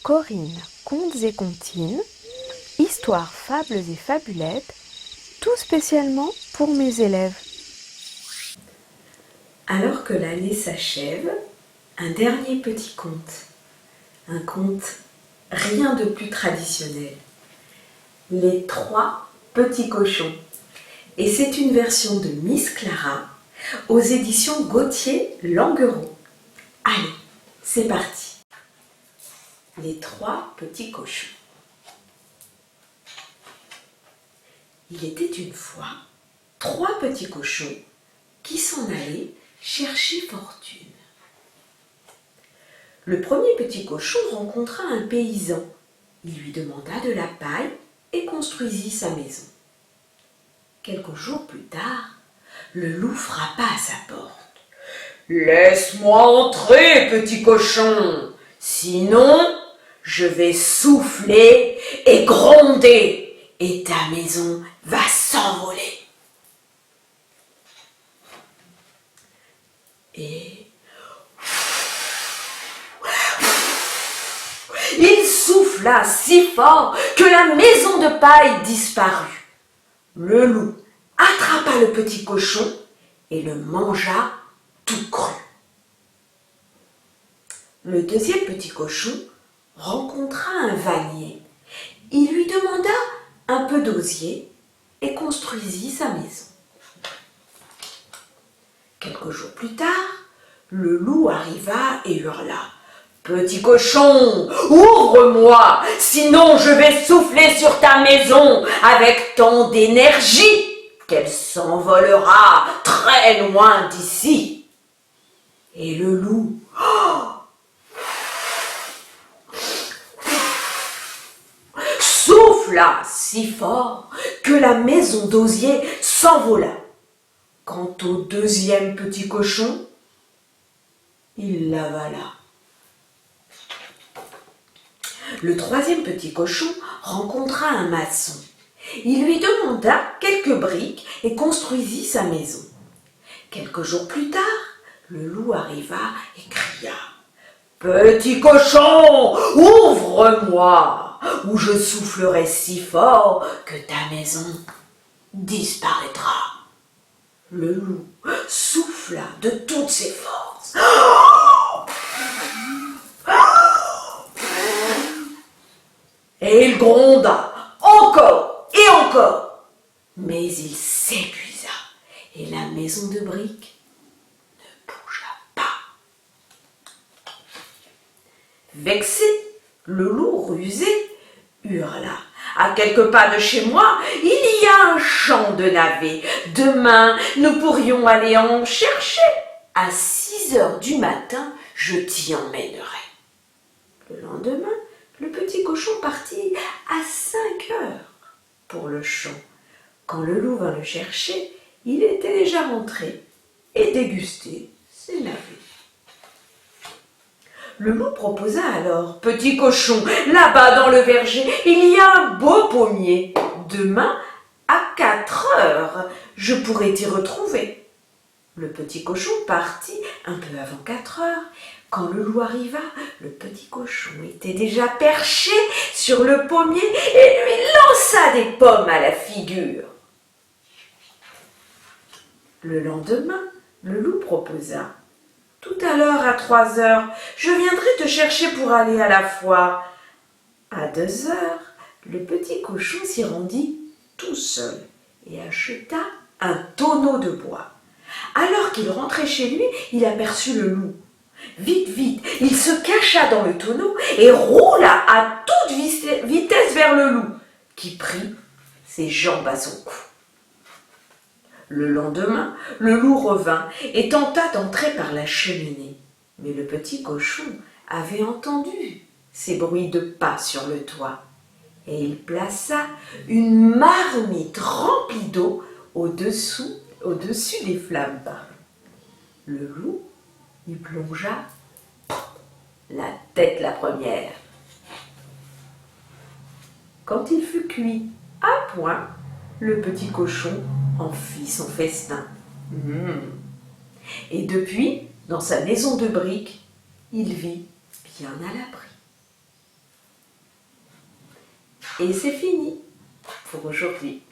Corinne, contes et comptines, histoires, fables et fabulettes, tout spécialement pour mes élèves. Alors que l'année s'achève, un dernier petit conte. Un conte rien de plus traditionnel. Les trois petits cochons. Et c'est une version de Miss Clara aux éditions Gauthier-Languereau. Allez, c'est parti. Les trois petits cochons. Il était une fois trois petits cochons qui s'en allaient chercher fortune. Le premier petit cochon rencontra un paysan. Il lui demanda de la paille et construisit sa maison. Quelques jours plus tard, le loup frappa à sa porte. « Laisse-moi entrer, petit cochon, sinon je vais souffler et gronder et ta maison va s'envoler. » Et il souffla si fort que la maison de paille disparut. Le loup attrapa le petit cochon et le mangea tout cru. Le deuxième petit cochon rencontra un vannier. Il lui demanda un peu d'osier et construisit sa maison. Quelques jours plus tard, le loup arriva et hurla. « Petit cochon, ouvre-moi, sinon je vais souffler sur ta maison avec tant d'énergie qu'elle s'envolera très loin d'ici. » Et le loup souffla si fort que la maison d'osier s'envola. Quant au deuxième petit cochon, il l'avala. Le troisième petit cochon rencontra un maçon. Il lui demanda quelques briques et construisit sa maison. Quelques jours plus tard, le loup arriva et cria « Petit cochon, ouvre-moi, ou je soufflerai si fort que ta maison disparaîtra. » Le loup souffla de toutes ses forces. Et il gronda encore et encore. Mais il s'épuisa et la maison de briques ne bougea pas. Vexé, le loup rusé hurla. « À quelques pas de chez moi, il y a un champ de navets. Demain, nous pourrions aller en chercher. À 6 heures du matin, je t'y emmènerai. » Le lendemain, le petit cochon partit à 5 heures pour le champ. Quand le loup vint le chercher, il était déjà rentré et dégusté ses navets. Le loup proposa alors « Petit cochon, là-bas dans le verger, il y a un beau pommier. Demain, à 4 heures, je pourrai t'y retrouver. » Le petit cochon partit un peu avant 4 heures. Quand le loup arriva, le petit cochon était déjà perché sur le pommier et lui lança des pommes à la figure. Le lendemain, le loup proposa « Tout à l'heure, à 3 heures, je viendrai te chercher pour aller à la foire. » À 2 heures, le petit cochon s'y rendit tout seul et acheta un tonneau de bois. Alors qu'il rentrait chez lui, il aperçut le loup. Vite, vite, il se cacha dans le tonneau et roula à toute vitesse vers le loup, qui prit ses jambes à son cou. Le lendemain, le loup revint et tenta d'entrer par la cheminée. Mais le petit cochon avait entendu ces bruits de pas sur le toit et il plaça une marmite remplie d'eau au-dessus des flammes. Le loup y plongea la tête la première. Quand il fut cuit à point, le petit cochon en fit son festin. Et depuis, dans sa maison de briques, il vit bien à l'abri. Et c'est fini pour aujourd'hui.